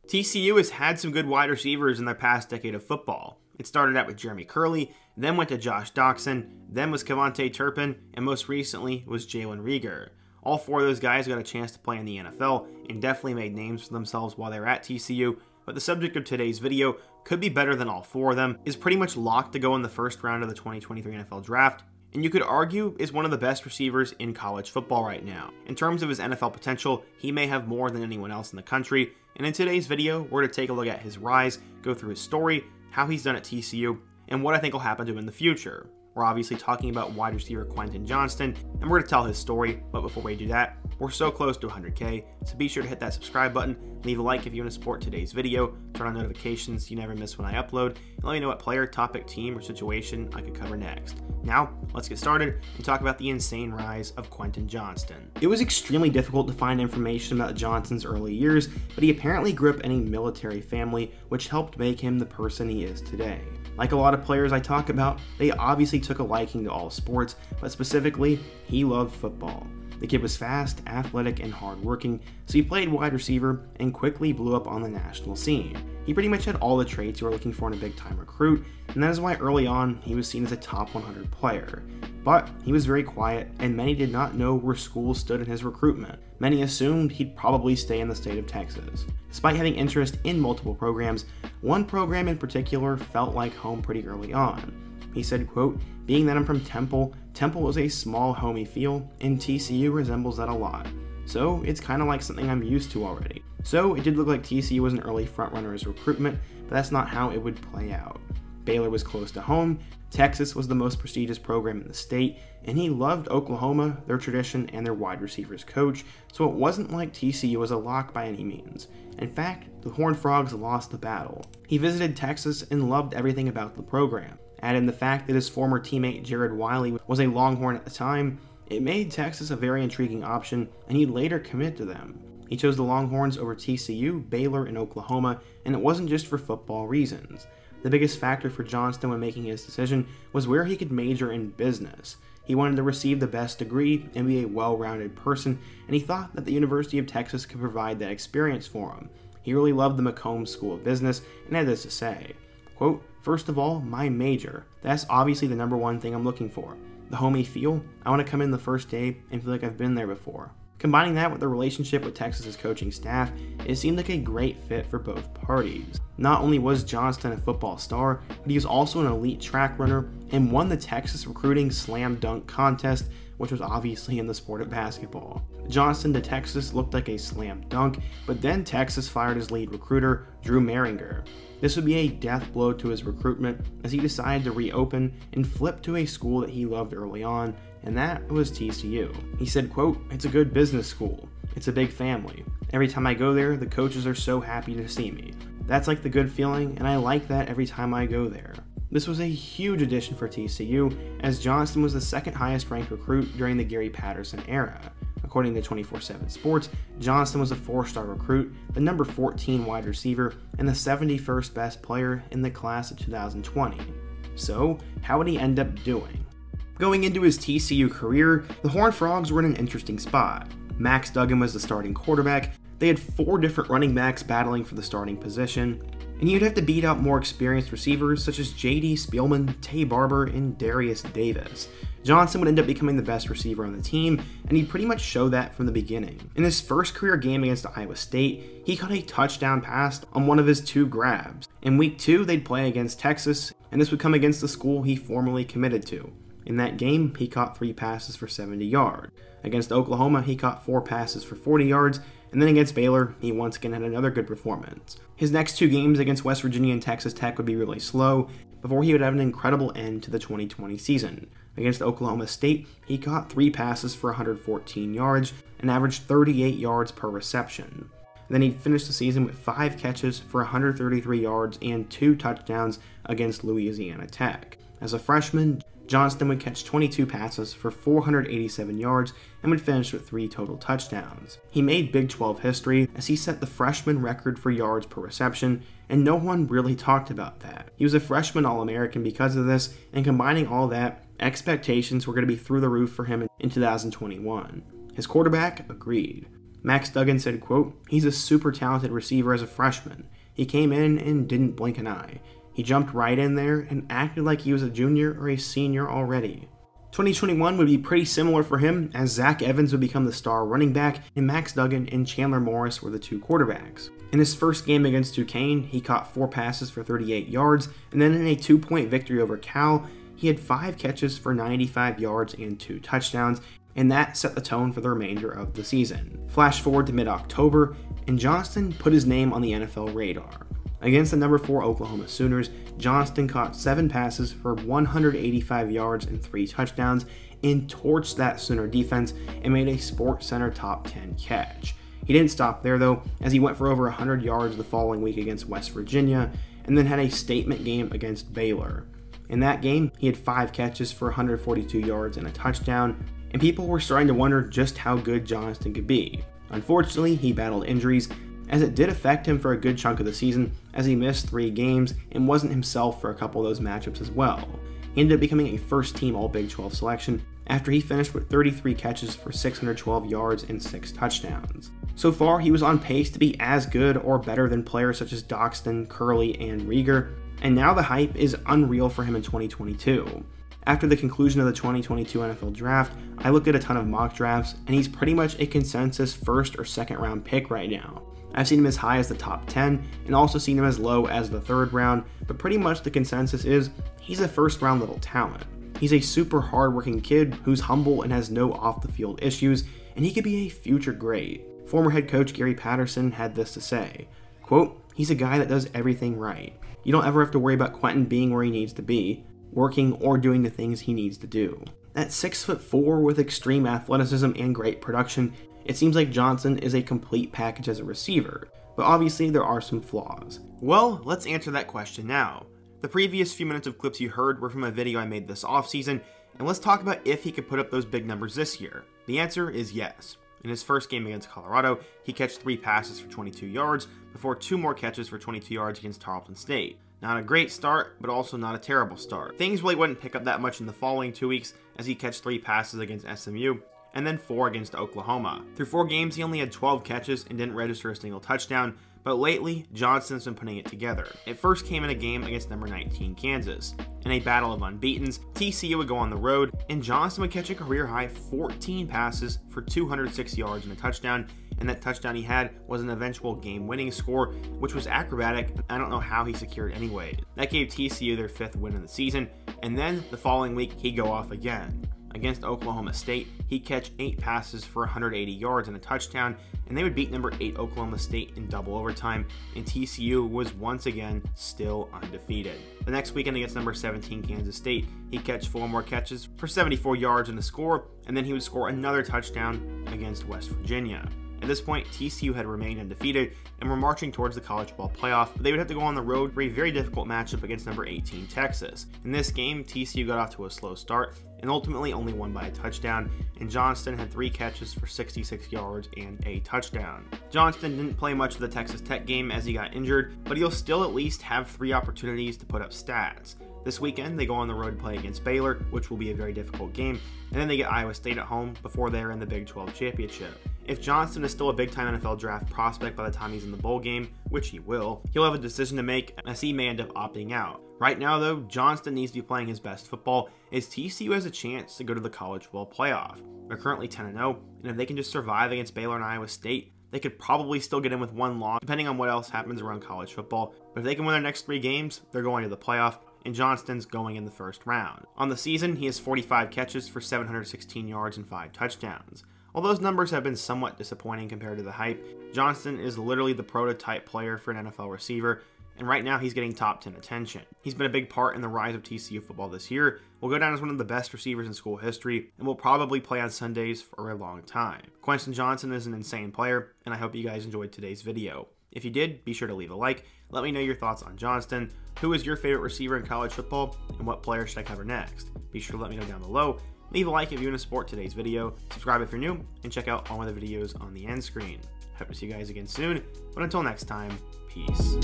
TCU has had some good wide receivers in their past decade of football. It started out with Jeremy Curley, then went to Josh Doctson, then was Kevontae Turpin, and most recently was Jalen Reagors. All four of those guys got a chance to play in the NFL and definitely made names for themselves while they were at TCU, but the subject of today's video could be better than all four of them, is pretty much locked to go in the first round of the 2023 NFL Draft, and you could argue is one of the best receivers in college football right now. In terms of his NFL potential, he may have more than anyone else in the country, and in today's video, we're going to take a look at his rise, go through his story, how he's done at TCU, and what I think will happen to him in the future. We're obviously talking about wide receiver Quentin Johnston, and we're going to tell his story, but before we do that, we're so close to 100K, so be sure to hit that subscribe button, leave a like if you want to support today's video, turn on notifications so you never miss when I upload, and let me know what player, topic, team, or situation I could cover next. Now, let's get started and talk about the insane rise of Quentin Johnston. It was extremely difficult to find information about Johnston's early years, but he apparently grew up in a military family, which helped make him the person he is today. Like a lot of players I talk about, they obviously took a liking to all sports, but specifically, he loved football. The kid was fast, athletic, and hardworking, so he played wide receiver and quickly blew up on the national scene. He pretty much had all the traits you were looking for in a big-time recruit, and that is why early on he was seen as a top 100 player. But he was very quiet, and many did not know where school stood in his recruitment. Many assumed he'd probably stay in the state of Texas. Despite having interest in multiple programs, one program in particular felt like home pretty early on. He said, quote, "Being that I'm from Temple is a small homey feel, and TCU resembles that a lot. So it's kind of like something I'm used to already." So it did look like TCU was an early frontrunner in his recruitment, but that's not how it would play out. Baylor was close to home, Texas was the most prestigious program in the state, and he loved Oklahoma, their tradition, and their wide receivers coach, so it wasn't like TCU was a lock by any means. In fact, the Horned Frogs lost the battle. He visited Texas and loved everything about the program. Add in the fact that his former teammate Jared Wiley was a Longhorn at the time, it made Texas a very intriguing option, and he later committed to them. He chose the Longhorns over TCU, Baylor, and Oklahoma, and it wasn't just for football reasons. The biggest factor for Johnston when making his decision was where he could major in business. He wanted to receive the best degree and be a well-rounded person, and he thought that the University of Texas could provide that experience for him. He really loved the Macomb School of Business and had this to say, quote, "First of all, my major. That's obviously the number one thing I'm looking for. The homey feel, I want to come in the first day and feel like I've been there before." Combining that with the relationship with Texas's coaching staff, it seemed like a great fit for both parties. Not only was Johnston a football star, but he was also an elite track runner and won the Texas recruiting slam dunk contest, which was obviously in the sport of basketball. Johnston to Texas looked like a slam dunk, but then Texas fired his lead recruiter, Drew Maringer. This would be a death blow to his recruitment as he decided to reopen and flip to a school that he loved early on, and that was TCU. He said, quote, "It's a good business school. It's a big family. Every time I go there, the coaches are so happy to see me. That's like the good feeling, and I like that every time I go there." This was a huge addition for TCU, as Johnston was the second highest ranked recruit during the Gary Patterson era. According to 24/7 Sports, Johnston was a 4-star recruit, the number 14 wide receiver, and the 71st best player in the class of 2020. So, how would he end up doing? Going into his TCU career, the Horned Frogs were in an interesting spot. Max Duggan was the starting quarterback, they had 4 different running backs battling for the starting position, and you'd have to beat out more experienced receivers such as J.D. Spielman, Tay Barber, and Darius Davis. Johnston would end up becoming the best receiver on the team, and he'd pretty much show that from the beginning. In his first career game against Iowa State, he caught a touchdown pass on one of his 2 grabs. In week 2, they'd play against Texas, and this would come against the school he formerly committed to. In that game, he caught 3 passes for 70 yards. Against Oklahoma, he caught 4 passes for 40 yards, and then against Baylor, he once again had another good performance. His next 2 games against West Virginia and Texas Tech would be really slow, before he would have an incredible end to the 2020 season. Against Oklahoma State, he caught 3 passes for 114 yards and averaged 38 yards per reception. Then he finished the season with 5 catches for 133 yards and 2 touchdowns against Louisiana Tech. As a freshman, Johnston would catch 22 passes for 487 yards and would finish with 3 total touchdowns. He made Big 12 history as he set the freshman record for yards per reception, and no one really talked about that. He was a freshman All-American because of this, and combining all that, expectations were going to be through the roof for him in 2021. His quarterback agreed. Max Duggan said, quote, "He's a super talented receiver as a freshman. He came in and didn't blink an eye. He jumped right in there and acted like he was a junior or a senior already." 2021 would be pretty similar for him, as Zach Evans would become the star running back and Max Duggan and Chandler Morris were the two quarterbacks. In his first game against Duquesne, he caught 4 passes for 38 yards, and then in a 2-point victory over Cal, he had 5 catches for 95 yards and 2 touchdowns, and that set the tone for the remainder of the season. Flash forward to mid-October, and Johnston put his name on the NFL radar. Against the number 4 Oklahoma Sooners, Johnston caught 7 passes for 185 yards and 3 touchdowns, and torched that Sooner defense and made a SportsCenter top 10 catch. He didn't stop there though, as he went for over 100 yards the following week against West Virginia, and then had a statement game against Baylor. In that game, he had 5 catches for 142 yards and a touchdown, and people were starting to wonder just how good Johnston could be. Unfortunately, he battled injuries, as it did affect him for a good chunk of the season, as he missed 3 games and wasn't himself for a couple of those matchups as well. He ended up becoming a first-team All-Big 12 selection after he finished with 33 catches for 612 yards and 6 touchdowns. So far, he was on pace to be as good or better than players such as Doctson, Curley, and Reagor, and now the hype is unreal for him in 2022. After the conclusion of the 2022 NFL Draft, I looked at a ton of mock drafts, and he's pretty much a consensus first or second round pick right now. I've seen him as high as the top 10, and also seen him as low as the 3rd round, but pretty much the consensus is he's a first round level talent. He's a super hardworking kid who's humble and has no off the field issues, and he could be a future great. Former head coach Gary Patterson had this to say, quote, "He's a guy that does everything right. You don't ever have to worry about Quentin being where he needs to be, working or doing the things he needs to do." At 6'4" with extreme athleticism and great production, it seems like Johnston is a complete package as a receiver, but obviously there are some flaws. Well, let's answer that question now. The previous few minutes of clips you heard were from a video I made this offseason, and let's talk about if he could put up those big numbers this year. The answer is yes. In his first game against Colorado, he catched 3 passes for 22 yards, before 2 more catches for 22 yards against Tarleton State. Not a great start, but also not a terrible start. Things really wouldn't pick up that much in the following 2 weeks, as he catched 3 passes against SMU, and then 4 against Oklahoma. Through 4 games, he only had 12 catches and didn't register a single touchdown, but lately, Johnston's been putting it together. It first came in a game against number 19 Kansas. In a battle of unbeatens, TCU would go on the road, and Johnston would catch a career-high 14 passes for 206 yards and a touchdown, and that touchdown he had was an eventual game-winning score, which was acrobatic. I don't know how he secured anyway. That gave TCU their 5th win of the season, and then the following week, he'd go off again. Against Oklahoma State, he'd catch 8 passes for 180 yards and a touchdown, and they would beat number 8 Oklahoma State in double overtime, and TCU was once again still undefeated. The next weekend against number 17 Kansas State, he'd catch 4 more catches for 74 yards and a score, and then he would score another touchdown against West Virginia. At this point, TCU had remained undefeated and were marching towards the college football playoff, but they would have to go on the road for a very difficult matchup against number 18 Texas. In this game, TCU got off to a slow start and ultimately only won by a touchdown, and Johnston had 3 catches for 66 yards and a touchdown. Johnston didn't play much of the Texas Tech game as he got injured, but he'll still at least have 3 opportunities to put up stats. This weekend, they go on the road to play against Baylor, which will be a very difficult game, and then they get Iowa State at home before they're in the Big 12 championship. If Johnston is still a big-time NFL draft prospect by the time he's in the bowl game, which he will, he'll have a decision to make as he may end up opting out. Right now, though, Johnston needs to be playing his best football, as TCU has a chance to go to the college football playoff. They're currently 10-0, and if they can just survive against Baylor and Iowa State, they could probably still get in with 1 loss, depending on what else happens around college football. But if they can win their next 3 games, they're going to the playoff, and Johnston's going in the first round. On the season, he has 45 catches for 716 yards and 5 touchdowns. Although those numbers have been somewhat disappointing compared to the hype, Johnston is literally the prototype player for an NFL receiver, and right now he's getting top 10 attention. He's been a big part in the rise of TCU football this year, will go down as one of the best receivers in school history, and will probably play on Sundays for a long time. Quentin Johnston is an insane player, and I hope you guys enjoyed today's video. If you did, be sure to leave a like. Let me know your thoughts on Johnston. Who is your favorite receiver in college football, and what player should I cover next? Be sure to let me know down below. Leave a like if you want to support today's video, subscribe if you're new, and check out all of the videos on the end screen. Hope to see you guys again soon, but until next time, peace.